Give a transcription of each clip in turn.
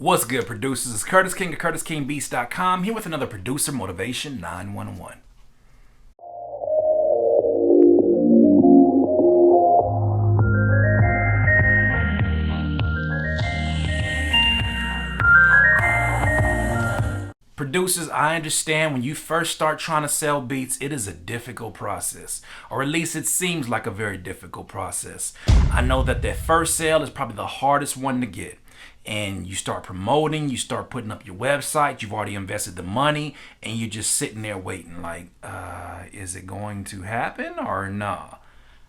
What's good, producers? It's Curtis King of CurtisKingBeats.com here with another Producer Motivation 911. Producers, I understand when you first start trying to sell beats, it is a difficult process, or at least it seems like a very difficult process. I know that first sale is probably the hardest one to get. And you start promoting, you start putting up your website, you've already invested the money, and you're just sitting there waiting like, is it going to happen or nah?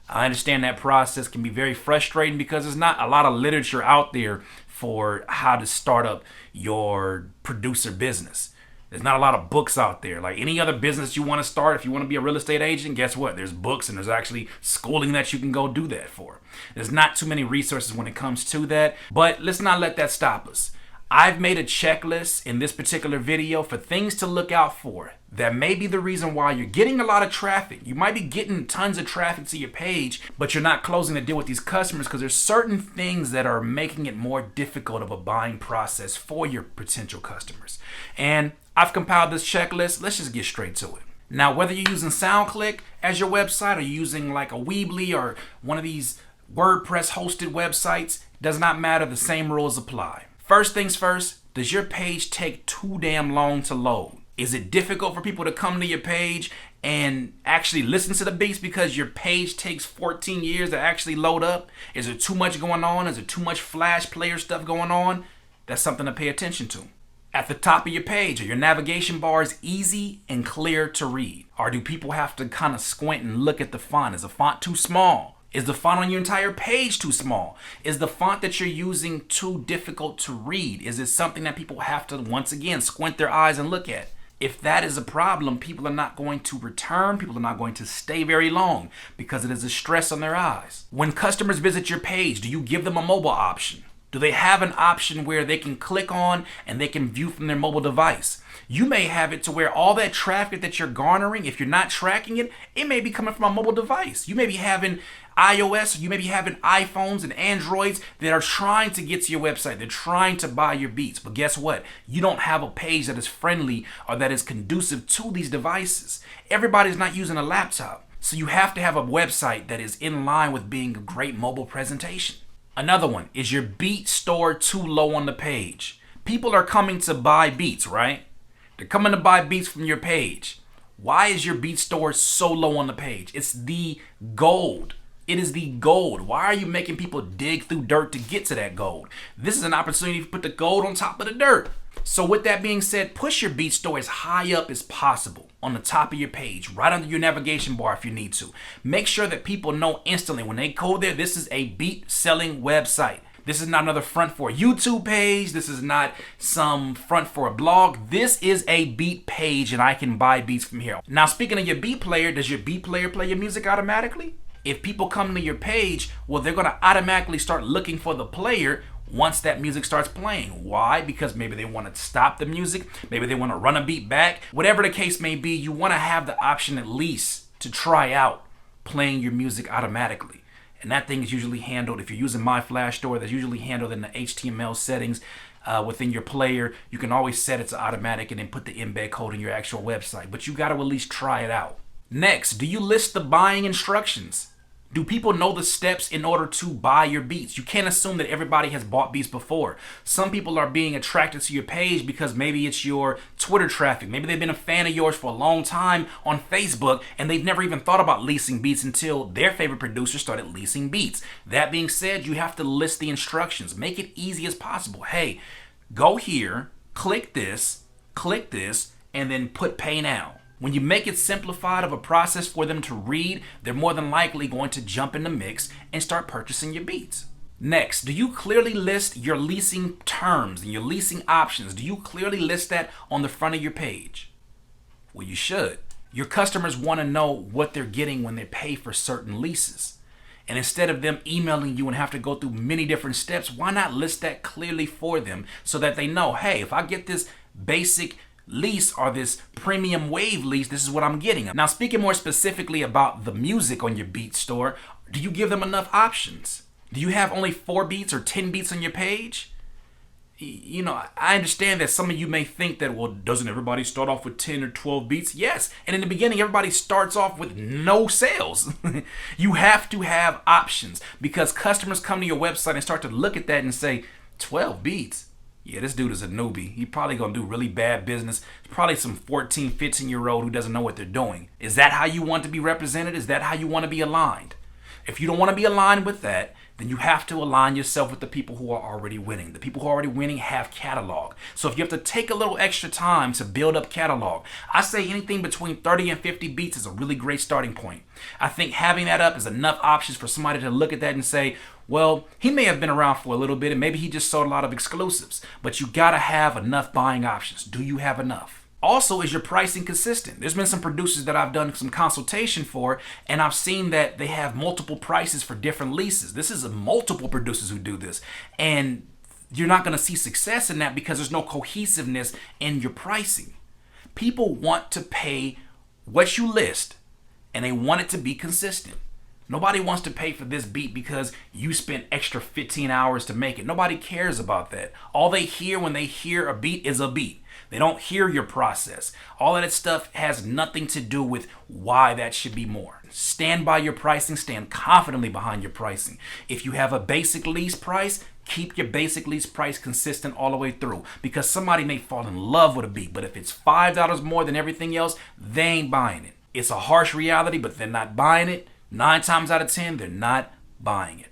I understand that process can be very frustrating because there's not a lot of literature out there for how to start up your producer business. There's not a lot of books out there. Like any other business you want to start, if you want to be a real estate agent, guess what? There's books and there's actually schooling that you can go do that for. There's not too many resources when it comes to that, but let's not let that stop us. I've made a checklist in this particular video for things to look out for. That may be the reason why you're getting a lot of traffic. You might be getting tons of traffic to your page, but you're not closing the deal with these customers because there's certain things that are making it more difficult of a buying process for your potential customers. And I've compiled this checklist. Let's just get straight to it. Now, whether you're using SoundClick as your website or you're using like a Weebly or one of these WordPress hosted websites, does not matter. The same rules apply. First things first, does your page take too damn long to load? Is it difficult for people to come to your page and actually listen to the beats because your page takes 14 years to actually load up? Is there too much going on? Is there too much Flash Player stuff going on? That's something to pay attention to. At the top of your page, are your navigation bars easy and clear to read? Or do people have to kind of squint and look at the font? Is the font too small? Is the font on your entire page too small? Is the font that you're using too difficult to read? Is it something that people have to, once again, squint their eyes and look at? If that is a problem, people are not going to return. People are not going to stay very long because it is a stress on their eyes. When customers visit your page, do you give them a mobile option? Do they have an option where they can click on and they can view from their mobile device? You may have it to where all that traffic that you're garnering, if you're not tracking it, it may be coming from a mobile device. You may be having iOS, you may be having iPhones and Androids that are trying to get to your website. They're trying to buy your beats. But guess what? You don't have a page that is friendly or that is conducive to these devices. Everybody's not using a laptop. So you have to have a website that is in line with being a great mobile presentation. Another one, is your beat store too low on the page? People are coming to buy beats, right? They're coming to buy beats from your page. Why is your beat store so low on the page? It's the gold. It is the gold. Why are you making people dig through dirt to get to that gold? This is an opportunity to put the gold on top of the dirt. So with that being said, push your beat store as high up as possible on the top of your page, right under your navigation bar if you need to. Make sure that people know instantly when they go there, this is a beat selling website. This is not another front for a YouTube page. This is not some front for a blog. This is a beat page and I can buy beats from here. Now, speaking of your beat player, does your beat player play your music automatically? If people come to your page, well, they're going to automatically start looking for the player once that music starts playing. Why? Because maybe they want to stop the music. Maybe they want to run a beat back. Whatever the case may be, you want to have the option at least to try out playing your music automatically. And that thing is usually handled, if you're using My Flash Store, that's usually handled in the HTML settings within your player. You can always set it to automatic and then put the embed code in your actual website. But you got to at least try it out. Next, do you list the buying instructions? Do people know the steps in order to buy your beats? You can't assume that everybody has bought beats before. Some people are being attracted to your page because maybe it's your Twitter traffic. Maybe they've been a fan of yours for a long time on Facebook and they've never even thought about leasing beats until their favorite producer started leasing beats. That being said, you have to list the instructions. Make it easy as possible. Hey, go here, click this, and then put pay now. When you make it simplified of a process for them to read, they're more than likely going to jump in the mix and start purchasing your beats. Next, do you clearly list your leasing terms and your leasing options? Do you clearly list that on the front of your page? Well, you should. Your customers want to know what they're getting when they pay for certain leases. And instead of them emailing you and have to go through many different steps, why not list that clearly for them so that they know, hey, if I get this basic lease or this premium wave lease, this is what I'm getting. Now, speaking more specifically about the music on your beat store, do you give them enough options? Do you have only 4 beats or 10 beats on your page? I understand that some of you may think that, well, doesn't everybody start off with 10 or 12 beats? Yes. And in the beginning, everybody starts off with no sales. You have to have options because customers come to your website and start to look at that and say, 12 beats? Yeah, this dude is a newbie. He probably gonna do really bad business. It's probably some 14, 15-year-old who doesn't know what they're doing. Is that how you want to be represented? Is that how you want to be aligned? If you don't want to be aligned with that, then you have to align yourself with the people who are already winning. The people who are already winning have catalog. So if you have to take a little extra time to build up catalog, I say anything between 30 and 50 beats is a really great starting point. I think having that up is enough options for somebody to look at that and say, well, he may have been around for a little bit and maybe he just sold a lot of exclusives, but you gotta have enough buying options. Do you have enough? Also, is your pricing consistent? There's been some producers that I've done some consultation for, and I've seen that they have multiple prices for different leases. This is multiple producers who do this, and you're not going to see success in that because there's no cohesiveness in your pricing. People want to pay what you list, and they want it to be consistent. Nobody wants to pay for this beat because you spent extra 15 hours to make it. Nobody cares about that. All they hear when they hear a beat is a beat. They don't hear your process. All of that stuff has nothing to do with why that should be more. Stand by your pricing. Stand confidently behind your pricing. If you have a basic lease price, keep your basic lease price consistent all the way through because somebody may fall in love with a beat, but if it's $5 more than everything else, they ain't buying it. It's a harsh reality, but they're not buying it. 9 times out of 10, they're not buying it.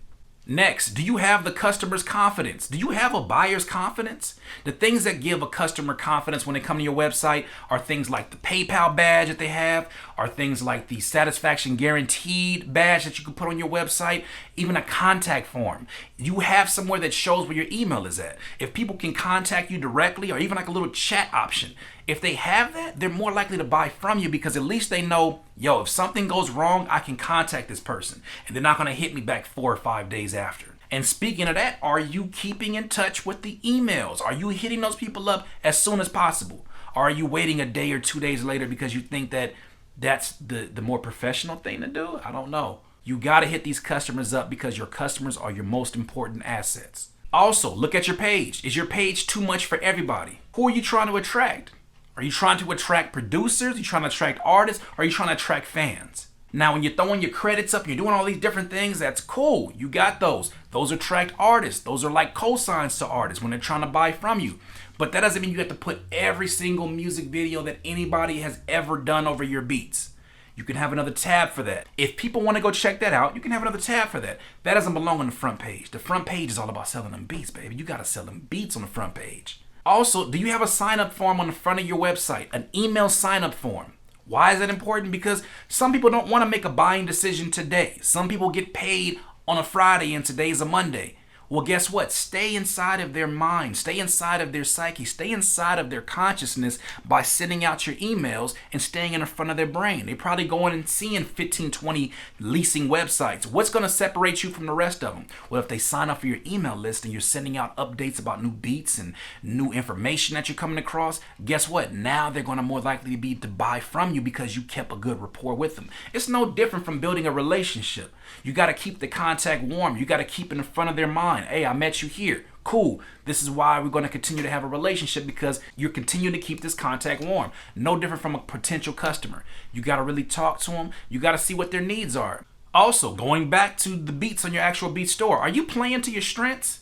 Next, do you have the customer's confidence? Do you have a buyer's confidence? The things that give a customer confidence when they come to your website are things like the PayPal badge that they have, are things like the satisfaction guaranteed badge that you can put on your website, even a contact form. You have somewhere that shows where your email is at. If people can contact you directly or even like a little chat option, if they have that, they're more likely to buy from you because at least they know, yo, if something goes wrong, I can contact this person and they're not going to hit me back 4 or 5 days after. And speaking of that, are you keeping in touch with the emails? Are you hitting those people up as soon as possible? Or are you waiting a day or 2 days later because you think that that's the more professional thing to do? I don't know. You got to hit these customers up because your customers are your most important assets. Also, look at your page. Is your page too much for everybody? Who are you trying to attract? Are you trying to attract producers? Are you trying to attract artists? Or are you trying to attract fans? Now, when you're throwing your credits up, you're doing all these different things, that's cool. You got those. Those attract artists. Those are like cosigns to artists when they're trying to buy from you. But that doesn't mean you have to put every single music video that anybody has ever done over your beats. You can have another tab for that. If people want to go check that out, you can have another tab for that. That doesn't belong on the front page. The front page is all about selling them beats, baby. You got to sell them beats on the front page. Also, do you have a sign-up form on the front of your website? An email sign-up form. Why is that important? Because some people don't want to make a buying decision today. Some people get paid on a Friday and today's a Monday. Well, guess what? Stay inside of their mind, stay inside of their psyche, stay inside of their consciousness by sending out your emails and staying in the front of their brain. They're probably going and seeing 15, 20 leasing websites. What's going to separate you from the rest of them? Well, if they sign up for your email list and you're sending out updates about new beats and new information that you're coming across, guess what? Now they're going to more likely be to buy from you because you kept a good rapport with them. It's no different from building a relationship. You got to keep the contact warm. You got to keep it in front of their mind. Hey, I met you here. Cool. This is why we're going to continue to have a relationship because you're continuing to keep this contact warm. No different from a potential customer. You got to really talk to them. You got to see what their needs are. Also, going back to the beats on your actual beat store, are you playing to your strengths?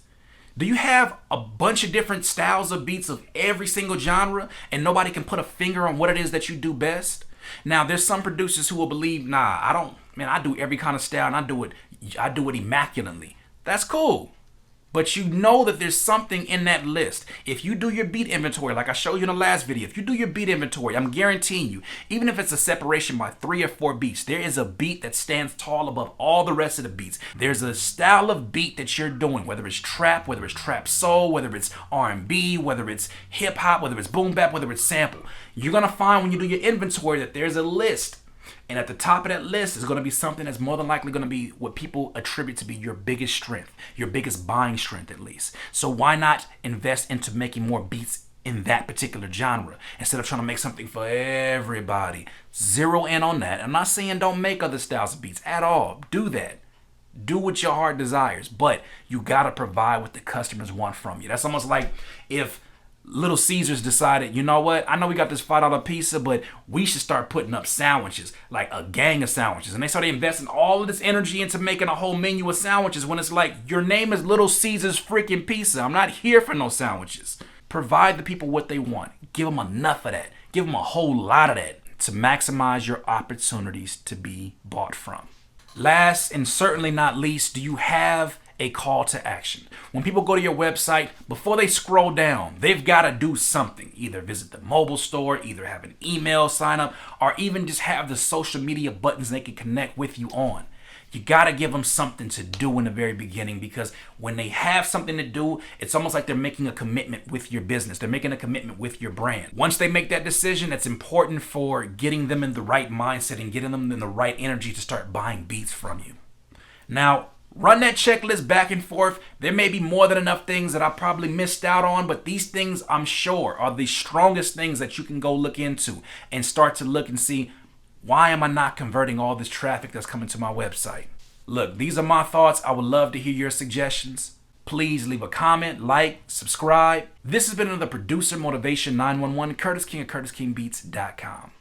Do you have a bunch of different styles of beats of every single genre and nobody can put a finger on what it is that you do best? Now, there's some producers who will believe, nah, I do every kind of style and I do it immaculately. That's cool. But you know that there's something in that list. If you do your beat inventory, like I showed you in the last video, if you do your beat inventory, I'm guaranteeing you, even if it's a separation by 3 or 4 beats, there is a beat that stands tall above all the rest of the beats. There's a style of beat that you're doing, whether it's trap, whether it's trap soul, whether it's R&B, whether it's hip hop, whether it's boom bap, whether it's sample. You're going to find when you do your inventory that there's a list. And at the top of that list is going to be something that's more than likely going to be what people attribute to be your biggest strength, your biggest buying strength at least. So why not invest into making more beats in that particular genre instead of trying to make something for everybody? Zero in on that. I'm not saying don't make other styles of beats at all. Do that. Do what your heart desires, but you gotta provide what the customers want from you. That's almost like if Little Caesars decided, you know what? I know we got this $5 pizza, but we should start putting up sandwiches, like a gang of sandwiches. And they started investing all of this energy into making a whole menu of sandwiches when it's like, your name is Little Caesars freaking Pizza. I'm not here for no sandwiches. Provide the people what they want. Give them enough of that. Give them a whole lot of that to maximize your opportunities to be bought from. Last and certainly not least, do you have a call to action? When people go to your website, before they scroll down, they've got to do something. Either visit the mobile store, either have an email sign up, or even just have the social media buttons they can connect with you on. You got to give them something to do in the very beginning, because when they have something to do, it's almost like they're making a commitment with your business. They're making a commitment with your brand. Once they make that decision, it's important for getting them in the right mindset and getting them in the right energy to start buying beats from you. Now, run that checklist back and forth. There may be more than enough things that I probably missed out on, but these things, I'm sure, are the strongest things that you can go look into and start to look and see, why am I not converting all this traffic that's coming to my website? Look, these are my thoughts. I would love to hear your suggestions. Please leave a comment, like, subscribe. This has been another Producer Motivation 911, Curtis King of CurtisKingBeats.com.